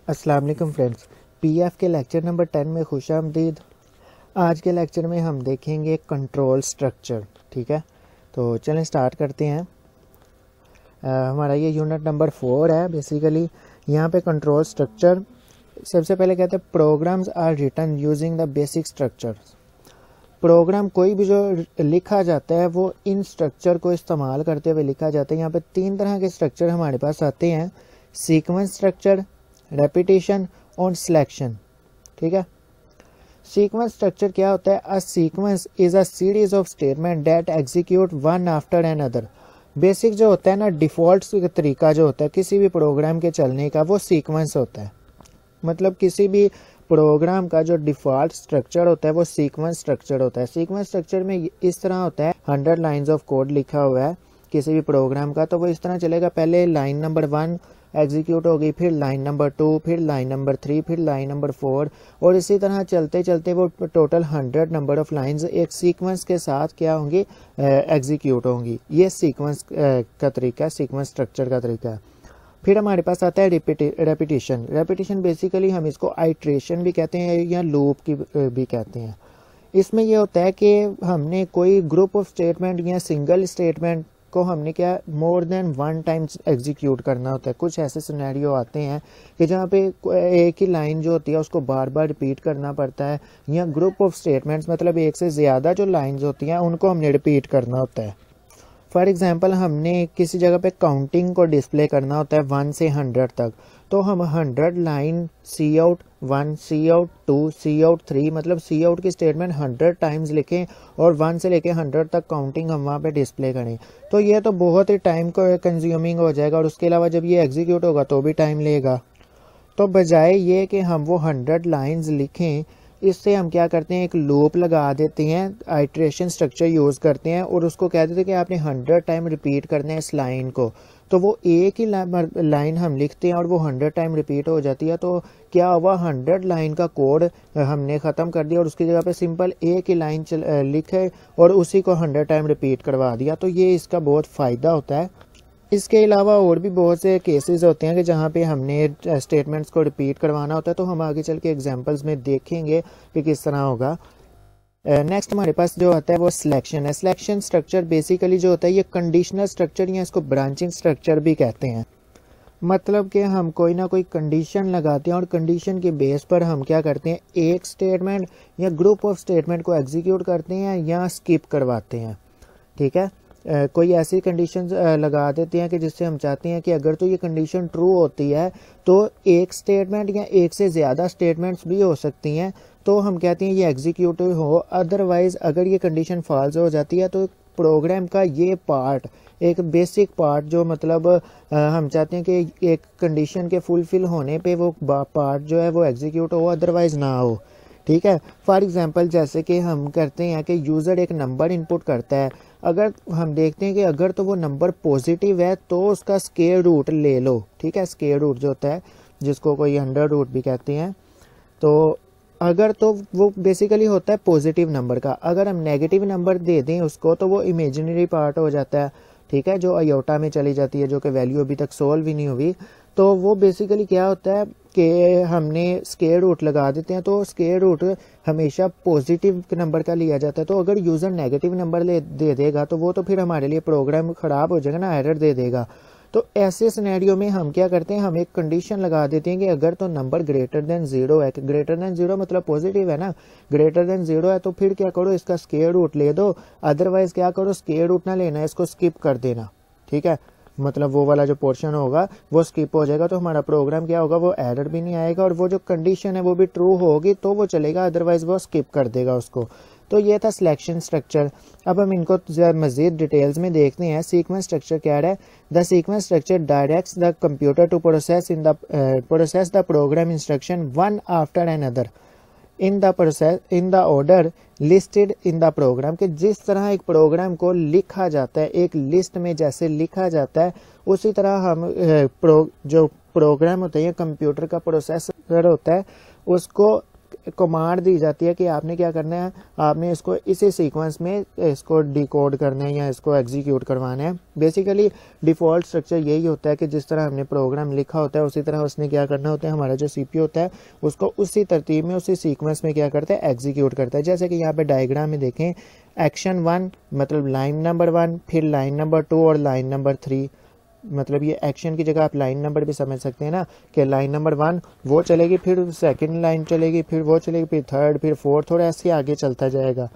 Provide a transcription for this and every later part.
अस्सलाम वालेकुम friends, PF के लेक्चर नंबर 10 में खुशामदीद। आज के लेक्चर में हम देखेंगे कंट्रोल स्ट्रक्चर। ठीक है, तो चलें स्टार्ट करते हैं। हमारा ये यूनिट नंबर 4 है। बेसिकली यहाँ पे कंट्रोल स्ट्रक्चर सबसे पहले कहते हैं programs are written using the basic structure. Program कोई भी जो लिखा जाता है वो इन स्ट्रक्चर को इस्तेमाल करते हुए लिखा जाता है। यहाँ पे 3 तरह के स्ट्रक्चर हमारे पास आते हैं: सीक्वेंस स्ट्रक्चर, रेपिटेशन और सिलेक्शन। ठीक है, सीक्वेंस स्ट्रक्चर क्या होता है? A sequence is a series of statement that execute one after an other. Basic जो होता है ना, डिफॉल्ट तरीका जो होता है किसी भी प्रोग्राम के चलने का, वो सीक्वेंस होता है। मतलब किसी भी प्रोग्राम का जो डिफॉल्ट स्ट्रक्चर होता है वो सीक्वेंस स्ट्रक्चर होता है। सीक्वेंस स्ट्रक्चर में इस तरह होता है, 100 लाइन्स ऑफ कोड लिखा हुआ है किसी भी प्रोग्राम का, तो वो इस तरह चलेगा। पहले लाइन नंबर 1 एग्जीक्यूट होगी, फिर लाइन नंबर 2, फिर लाइन नंबर 3, फिर लाइन नंबर 4, और इसी तरह चलते चलते वो टोटल 100 नंबर ऑफ लाइंस एक सीक्वेंस के साथ क्या होंगी, एग्जीक्यूट होंगी। ये सीक्वेंस का तरीका है, सीक्वेंस स्ट्रक्चर का तरीका है। फिर हमारे पास आता है रेपिटेशन। रेपिटेशन बेसिकली हम इसको आइट्रेशन भी कहते हैं या लूप की भी कहते हैं। इसमें यह होता है कि हमने कोई ग्रुप ऑफ स्टेटमेंट या सिंगल स्टेटमेंट को हमने क्या मोर देन 1 टाइम एग्जीक्यूट करना होता है। कुछ ऐसे सिनेरियो आते हैं कि जहाँ पे एक ही लाइन जो होती है उसको बार बार रिपीट करना पड़ता है, या ग्रुप ऑफ स्टेटमेंट्स मतलब एक से ज़्यादा जो लाइंस होती हैं उनको हमने रिपीट करना होता है। फॉर एग्जांपल हमने किसी जगह पे काउंटिंग को डिस्प्ले करना होता है 1 से 100 तक, तो हम 100 लाइन सी आउट 1, सी आउट 2, सी आउट 3, मतलब सी आउट की स्टेटमेंट 100 टाइम्स लिखें और 1 से लेके 100 तक काउंटिंग हम वहाँ पे डिस्प्ले करें। तो ये तो बहुत ही टाइम को कंज्यूमिंग हो जाएगा, और उसके अलावा जब ये एग्जीक्यूट होगा तो भी टाइम लेगा। तो बजाय ये कि हम वो 100 लाइन्स लिखें, इससे हम क्या करते हैं, एक लूप लगा देते हैं, आइट्रेशन स्ट्रक्चर यूज़ करते हैं, और उसको कह देते हैं कि आपने 100 टाइम रिपीट करना है इस लाइन को। तो वो एक ही लाइन हम लिखते हैं और वो 100 टाइम रिपीट हो जाती है। तो क्या हुआ, 100 लाइन का कोड हमने ख़त्म कर दिया और उसकी जगह पे सिंपल एक ही लाइन लिखे और उसी को 100 टाइम रिपीट करवा दिया। तो ये इसका बहुत फ़ायदा होता है। इसके अलावा और भी बहुत से केसेस होते हैं कि जहाँ पे हमने स्टेटमेंट्स को रिपीट करवाना होता है, तो हम आगे चल के एग्जांपल्स में देखेंगे कि किस तरह होगा। नेक्स्ट हमारे पास जो आता है वो सिलेक्शन है। सिलेक्शन स्ट्रक्चर बेसिकली जो होता है ये कंडीशनल स्ट्रक्चर या इसको ब्रांचिंग स्ट्रक्चर भी कहते हैं। मतलब कि हम कोई ना कोई कंडीशन लगाते हैं और कंडीशन के बेस पर हम क्या करते हैं, एक स्टेटमेंट या ग्रुप ऑफ स्टेटमेंट को एग्जीक्यूट करते हैं या स्किप करवाते हैं। ठीक है, कोई ऐसी कंडीशन लगा देते हैं कि जिससे हम चाहते हैं कि अगर तो ये कंडीशन ट्रू होती है तो एक स्टेटमेंट या एक से ज़्यादा स्टेटमेंट्स भी हो सकती हैं, तो हम कहते हैं ये एग्जीक्यूटिव हो। अदरवाइज अगर ये कंडीशन फॉल्स हो जाती है तो प्रोग्राम का ये पार्ट, एक बेसिक पार्ट जो मतलब हम चाहते हैं कि एक कंडीशन के फुलफिल होने पे वो पार्ट जो है वो एग्जीक्यूट हो, अदरवाइज ना हो। ठीक है, फॉर एग्जांपल जैसे कि हम करते हैं कि यूज़र एक नंबर इनपुट करता है, अगर हम देखते हैं कि अगर तो वो नंबर पॉजिटिव है तो उसका स्क्वायर रूट ले लो। ठीक है, स्क्वायर रूट जो होता है जिसको कोई अंडर रूट भी कहते हैं, तो अगर तो वो बेसिकली होता है पॉजिटिव नंबर का। अगर हम नेगेटिव नंबर दे दें उसको तो वो इमेजिनरी पार्ट हो जाता है। ठीक है, जो अयोटा में चली जाती है, जो कि वैल्यू अभी तक सोल्व ही नहीं हुई। तो वो बेसिकली क्या होता है कि हमने स्क्वायर रूट लगा देते हैं, तो स्क्वायर रूट हमेशा पॉजिटिव नंबर का लिया जाता है। तो अगर यूज़र नेगेटिव नंबर दे देगा तो वो तो फिर हमारे लिए प्रोग्राम ख़राब हो जाएगा ना, एरर दे देगा। तो ऐसे सिनेरियो में हम क्या करते हैं, हम एक कंडीशन लगा देते हैं कि अगर तो नंबर ग्रेटर देन 0 है, ग्रेटर देन 0 मतलब पॉजिटिव है ना, ग्रेटर देन 0 है, तो फिर क्या करो, इसका स्क्वायर रूट ले दो। अदरवाइज क्या करो, स्क्वायर रूट ना लेना, इसको स्किप कर देना। ठीक है, मतलब वो वाला जो पोर्शन होगा वो स्किप हो जाएगा, तो हमारा प्रोग्राम क्या होगा, वो एरर भी नहीं आएगा और वो जो कंडीशन है वो भी ट्रू होगी तो वो चलेगा, अदरवाइज वो स्किप कर देगा उसको। तो ये था सिलेक्शन स्ट्रक्चर। अब हम इनको मज़ीद डिटेल्स में देखते हैं। सीक्वेंस स्ट्रक्चर क्या है? The sequence structure directs the computer to process the program instruction one after an other in the order listed in the program. कि जिस तरह एक प्रोग्राम को लिखा जाता है, एक लिस्ट में जैसे लिखा जाता है, उसी तरह हम जो प्रोग्राम होता है, कंप्यूटर का प्रोसेसर होता है, उसको कमांड दी जाती है कि आपने क्या करना है, आपने इसको इसी सीक्वेंस में इसको डिकोड करना है या इसको एग्जीक्यूट करवाना है। बेसिकली डिफ़ॉल्ट स्ट्रक्चर यही होता है कि जिस तरह हमने प्रोग्राम लिखा होता है उसी तरह उसने क्या करना होता है, हमारा जो सीपीयू होता है उसको उसी तरतीब में उसी सीक्वेंस में क्या करता है, एग्जीक्यूट करता है। जैसे कि यहाँ पे डायग्राम में देखें, एक्शन 1 मतलब लाइन नंबर 1, फिर लाइन नंबर 2 और लाइन नंबर 3, मतलब ये एक्शन की जगह आप लाइन नंबर भी समझ सकते हैं ना, कि लाइन नंबर 1 वो चलेगी, फिर सेकंड लाइन चलेगी, फिर वो चलेगी, फिर थर्ड, फिर फोर्थ, और ऐसे आगे चलता जाएगा।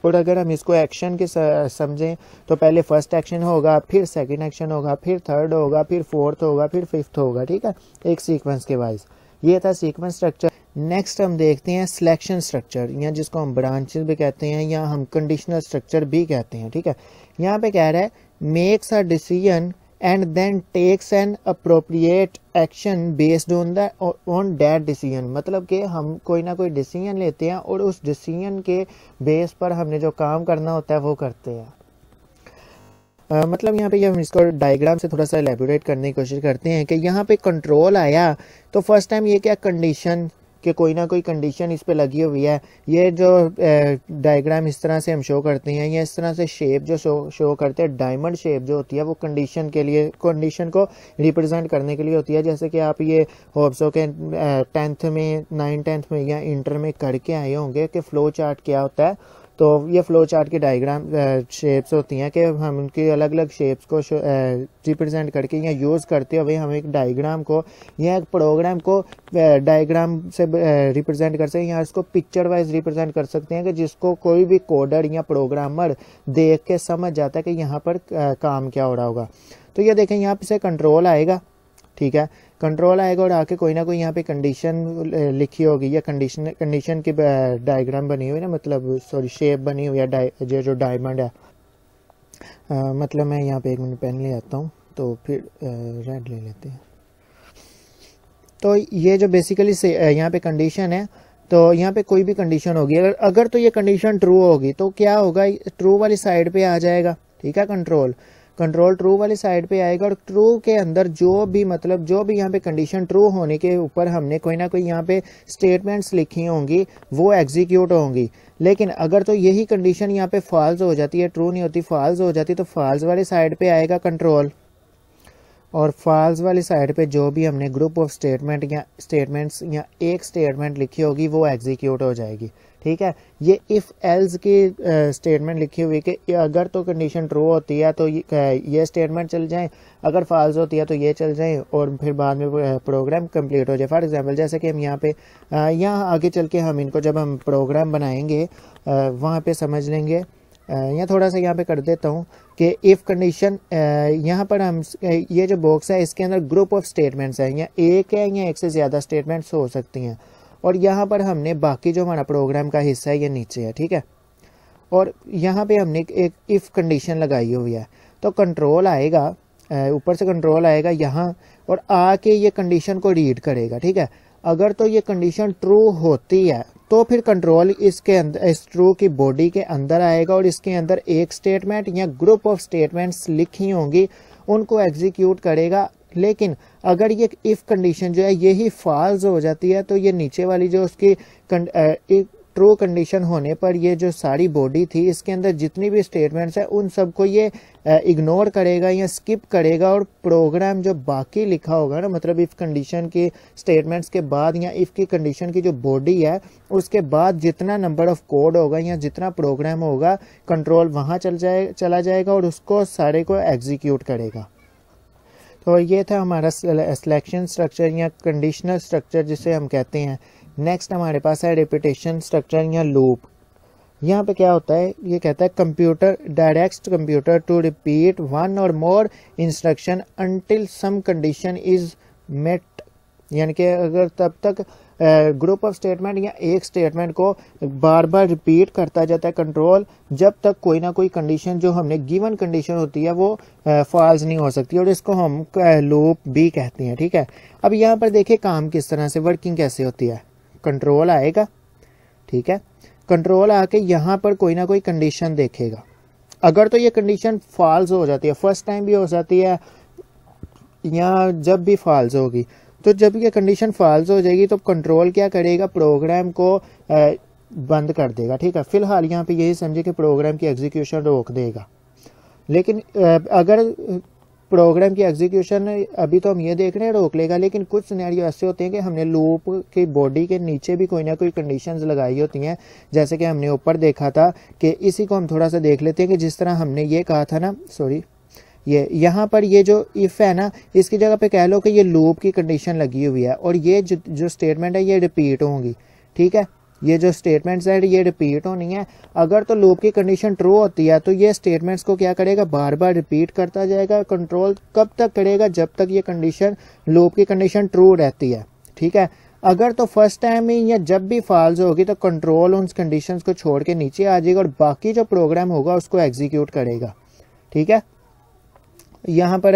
और अगर हम इसको एक्शन के समझें तो पहले फर्स्ट एक्शन होगा, फिर सेकंड एक्शन होगा, फिर थर्ड होगा, फिर फोर्थ होगा, फिर फिफ्थ होगा, ठीक है, एक सीक्वेंस के वाइज। ये था सीक्वेंस स्ट्रक्चर। नेक्स्ट हम देखते हैं सिलेक्शन स्ट्रक्चर, या जिसको हम ब्रांचेस भी कहते हैं या हम कंडीशनल स्ट्रक्चर भी कहते हैं, ठीक है। यहाँ पे कह रहा है makes a decision and then takes an appropriate action based on that decision, मतलब कि हम कोई ना कोई डिसीजन लेते हैं और उस डिसीजन के बेस पर हमने जो काम करना होता है वो करते हैं। मतलब यहाँ पे हम इसको डायग्राम से थोड़ा सा एलेबोरेट करने की कोशिश करते हैं कि यहाँ पे कंट्रोल आया तो फर्स्ट टाइम ये क्या कंडीशन, कि कोई ना कोई कंडीशन इस पे लगी हुई है। ये जो डायग्राम इस तरह से हम शो करते हैं, या इस तरह से शेप जो शो करते हैं, डायमंड शेप जो होती है वो कंडीशन के लिए, कंडीशन को रिप्रेजेंट करने के लिए होती है। जैसे कि आप ये होप्सो के 10th में 9th में या इंटर में करके आए होंगे कि फ्लो चार्ट क्या होता है। तो ये फ्लो चार्ट की डायग्राम शेप्स होती हैं कि हम उनकी अलग अलग शेप्स को रिप्रेजेंट करके या यूज़ करते हुए हम एक डायग्राम को या एक प्रोग्राम को डायग्राम से रिप्रेजेंट कर सकते हैं, या इसको पिक्चर वाइज रिप्रेजेंट कर सकते हैं कि जिसको कोई भी कोडर या प्रोग्रामर देख के समझ जाता है कि यहाँ पर काम क्या हो रहा होगा। तो ये देखें, यहाँ से कंट्रोल आएगा, ठीक है, कंट्रोल आएगा और आके कोई ना कोई यहाँ पे कंडीशन लिखी होगी या कंडीशन की डायग्राम बनी हुई ना, मतलब सॉरी शेप बनी हुई है जो डायमंड है। मतलब मैं यहाँ पे 1 मिनट पेन ले आता हूँ, तो फिर रेड ले लेते हैं। तो ये जो बेसिकली यहाँ पे कंडीशन है, तो यहाँ पे कोई भी कंडीशन होगी, अगर तो ये कंडीशन ट्रू होगी तो क्या होगा, ट्रू वाली साइड पे आ जाएगा, ठीक है, कंट्रोल ट्रू वाली साइड पे आएगा। और ट्रू के अंदर जो भी मतलब जो भी यहाँ पे कंडीशन ट्रू होने के ऊपर हमने कोई ना कोई यहाँ पे स्टेटमेंट्स लिखी होंगी वो एग्जीक्यूट होंगी। लेकिन अगर तो यही कंडीशन यहाँ पे फॉल्स हो जाती है, ट्रू नहीं होती, फॉल्स हो जाती, तो फॉल्स वाली साइड पे आएगा कंट्रोल, और फॉल्स वाली साइड पे जो भी हमने ग्रुप ऑफ स्टेटमेंट या स्टेटमेंट्स या एक स्टेटमेंट लिखी होगी वो एग्जीक्यूट हो जाएगी, ठीक है। ये इफ एल्स की स्टेटमेंट लिखी हुई कि अगर तो कंडीशन ट्रू होती है तो ये स्टेटमेंट चल जाए, अगर फॉल्स होती है तो ये चल जाए, और फिर बाद में प्रोग्राम कंप्लीट हो जाए। फॉर एग्जांपल जैसे कि हम यहाँ पे यहाँ आगे चल के हम इनको जब हम प्रोग्राम बनाएंगे वहाँ पे समझ लेंगे। यहाँ थोड़ा सा यहाँ पे कर देता हूँ कि इफ़ कंडीशन, यहाँ पर हम ये जो बॉक्स है इसके अंदर ग्रुप ऑफ स्टेटमेंट्स हैं, या एक है या एक से ज़्यादा स्टेटमेंट्स हो सकती हैं, और यहाँ पर हमने बाकी जो हमारा प्रोग्राम का हिस्सा है ये नीचे है, ठीक है। और यहाँ पे हमने एक इफ़ कंडीशन लगाई हुई है, तो कंट्रोल आएगा, ऊपर से कंट्रोल आएगा यहाँ और आके ये कंडीशन को रीड करेगा, ठीक है। अगर तो ये कंडीशन ट्रू होती है तो फिर कंट्रोल इसके अंदर, इस ट्रू की बॉडी के अंदर आएगा और इसके अंदर एक स्टेटमेंट या ग्रुप ऑफ स्टेटमेंट्स लिखी होंगी उनको एग्जीक्यूट करेगा। लेकिन अगर ये इफ कंडीशन जो है यही फॉल्स हो जाती है तो ये नीचे वाली जो उसकी ट्रू कंडीशन होने पर ये जो सारी बॉडी थी इसके अंदर जितनी भी स्टेटमेंट्स है उन सबको ये इग्नोर करेगा या स्किप करेगा, और प्रोग्राम जो बाकी लिखा होगा ना, मतलब इफ कंडीशन की स्टेटमेंट्स के बाद या इफ की कंडीशन की जो बॉडी है उसके बाद जितना नंबर ऑफ कोड होगा या जितना प्रोग्राम होगा, कंट्रोल वहाँ चला जाएगा और उसको सारे को एग्जीक्यूट करेगा। तो ये था हमारा सिलेक्शन स्ट्रक्चर या कंडीशनल स्ट्रक्चर जिसे हम कहते हैं। नेक्स्ट हमारे पास है रिपीटेशन स्ट्रक्चर या लूप। यहाँ पे क्या होता है, ये कहता है computer directs computer to repeat one और more instruction until some condition is met, यानी कि अगर तब तक ग्रुप ऑफ स्टेटमेंट या एक स्टेटमेंट को बार बार रिपीट करता जाता है कंट्रोल, जब तक कोई ना कोई कंडीशन जो हमने गिवन कंडीशन होती है वो फॉल्स नहीं हो सकती, और इसको हम लूप भी कहते हैं, ठीक है। अब यहाँ पर देखिए काम किस तरह से, वर्किंग कैसे होती है। कंट्रोल आएगा, ठीक है, कंट्रोल आके यहाँ पर कोई ना कोई कंडीशन देखेगा, अगर तो ये कंडीशन फॉल्स हो जाती है, फर्स्ट टाइम भी हो जाती है या जब भी फॉल्स होगी, तो जब ये कंडीशन फॉल्स हो जाएगी तो कंट्रोल क्या करेगा, प्रोग्राम को बंद कर देगा। ठीक है, फिलहाल यहाँ पे यही समझे कि प्रोग्राम की एग्जीक्यूशन रोक देगा। लेकिन अगर प्रोग्राम की एग्जीक्यूशन अभी तो हम ये देख रहे हैं रोक लेगा, लेकिन कुछ सिनेरियो ऐसे होते हैं कि हमने लूप की बॉडी के नीचे भी कोई ना कोई कंडीशंस लगाई होती हैं, जैसे कि हमने ऊपर देखा था। कि इसी को हम थोड़ा सा देख लेते हैं कि जिस तरह हमने ये कहा था ना, सॉरी, ये यहाँ पर ये जो इफ़ है ना, इसकी जगह पे कह लो कि ये लूप की कंडीशन लगी हुई है और ये जो स्टेटमेंट है ये रिपीट होंगी। ठीक है, ये जो स्टेटमेंट्स है ये रिपीट होनी है। अगर तो लूप की कंडीशन ट्रू होती है तो ये स्टेटमेंट्स को क्या करेगा, बार बार रिपीट करता जाएगा। कंट्रोल कब तक करेगा, जब तक ये कंडीशन लूप की कंडीशन ट्रू रहती है। ठीक है, अगर तो फर्स्ट टाइम ही या जब भी फॉल्स होगी तो कंट्रोल उन कंडीशंस को छोड़ के नीचे आ जाएगा और बाकी जो प्रोग्राम होगा उसको एग्जीक्यूट करेगा। ठीक है, यहाँ पर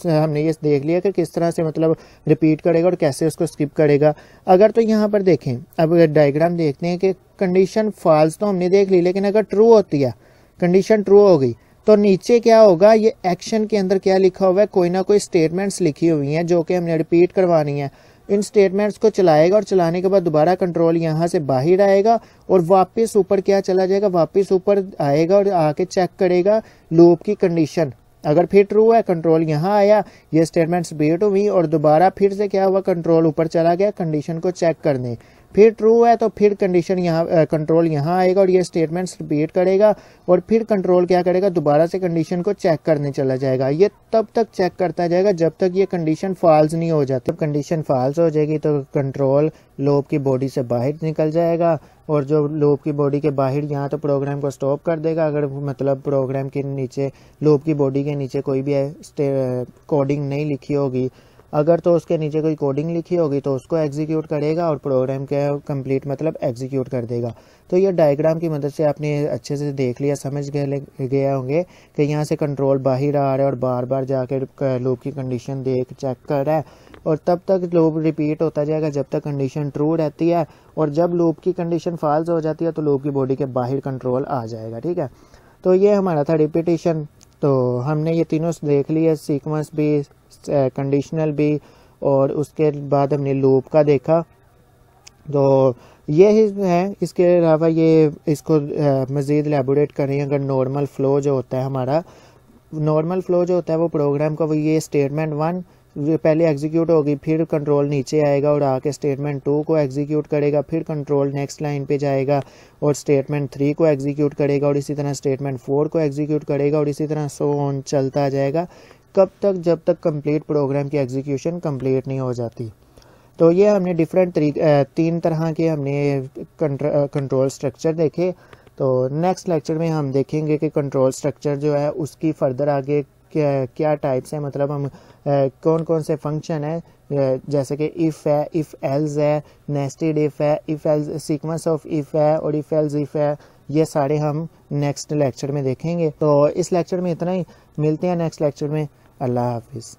हमने ये देख लिया कि किस तरह से मतलब रिपीट करेगा और कैसे उसको स्किप करेगा। अगर तो यहाँ पर देखें, अब डायग्राम देखते हैं कि कंडीशन फॉल्स तो हमने देख ली, लेकिन अगर ट्रू होती है, कंडीशन ट्रू हो गई, तो नीचे क्या होगा, ये एक्शन के अंदर क्या लिखा हुआ है, कोई ना कोई स्टेटमेंट्स लिखी हुई हैं जो कि हमने रिपीट करवानी है। इन स्टेटमेंट्स को चलाएगा और चलाने के बाद दोबारा कंट्रोल यहाँ से बाहर आएगा और वापस ऊपर क्या चला जाएगा, वापस ऊपर आएगा और आके चेक करेगा लूप की कंडीशन। अगर फिर ट्रू है, कंट्रोल यहाँ आया, ये स्टेटमेंट्स रिपीट हुई और दोबारा फिर से क्या हुआ, कंट्रोल ऊपर चला गया कंडीशन को चेक करने। फिर ट्रू है तो फिर कंडीशन यहाँ कंट्रोल यहाँ आएगा और ये स्टेटमेंट्स रिपीट करेगा और फिर कंट्रोल क्या करेगा, दोबारा से कंडीशन को चेक करने चला जाएगा। ये तब तक चेक करता जाएगा जब तक ये कंडीशन फॉल्स नहीं हो जाती। जब कंडीशन फॉल्स हो जाएगी तो कंट्रोल लूप की बॉडी से बाहर निकल जाएगा और जो लूप की बॉडी के बाहर यहाँ तो प्रोग्राम को स्टॉप कर देगा। अगर मतलब प्रोग्राम के नीचे लूप की बॉडी के नीचे कोई भी कोडिंग नहीं लिखी होगी, अगर तो उसके नीचे कोई कोडिंग लिखी होगी तो उसको एग्जीक्यूट करेगा और प्रोग्राम के कंप्लीट मतलब एग्जीक्यूट कर देगा। तो ये डायग्राम की मदद से आपने अच्छे से देख लिया, समझ गए होंगे कि यहाँ से कंट्रोल बाहर आ रहा है और बार बार जाकर लूप की कंडीशन देख चेक कर रहा है और तब तक लूप रिपीट होता जाएगा जब तक कंडीशन ट्रू रहती है। और जब लूप की कंडीशन फॉल्स हो जाती है तो लूप की बॉडी के बाहर कंट्रोल आ जाएगा। ठीक है, तो ये हमारा था रिपीटिशन। तो हमने ये तीनों देख लिया, सीक्वेंस भी, कंडीशनल भी, और उसके बाद हमने लूप का देखा। तो ये है, इसके अलावा ये इसको मज़ीद एलैबोरेट करें। अगर नॉर्मल फ्लो जो होता है हमारा, नॉर्मल फ्लो जो होता है वो प्रोग्राम का, वो ये स्टेटमेंट 1 पहले एग्जीक्यूट होगी, फिर कंट्रोल नीचे आएगा और आके स्टेटमेंट 2 को एग्जीक्यूट करेगा, फिर कंट्रोल नेक्स्ट लाइन पे जाएगा और स्टेटमेंट 3 को एग्जीक्यूट करेगा और इसी तरह स्टेटमेंट 4 को एग्जीक्यूट करेगा और इसी तरह सो ऑन चलता जाएगा। कब तक, जब तक कंप्लीट प्रोग्राम की एग्जीक्यूशन कंप्लीट नहीं हो जाती। तो ये हमने डिफरेंट 3 तरह के हमने कंट्रोल स्ट्रक्चर देखे। तो नेक्स्ट लेक्चर में हम देखेंगे कि कंट्रोल स्ट्रक्चर जो है उसकी फर्दर आगे क्या टाइप्स हैं, मतलब हम कौन कौन से फंक्शन है, जैसे कि इफ़ है, इफ़ एल्स है, नेस्टेड इफ़ है, if else sequence of if है और इफ़ एल्स इफ़ है। ये सारे हम नेक्स्ट लेक्चर में देखेंगे। तो इस लेक्चर में इतना ही, मिलते हैं नेक्स्ट लेक्चर में। अल्लाह हाफिज़।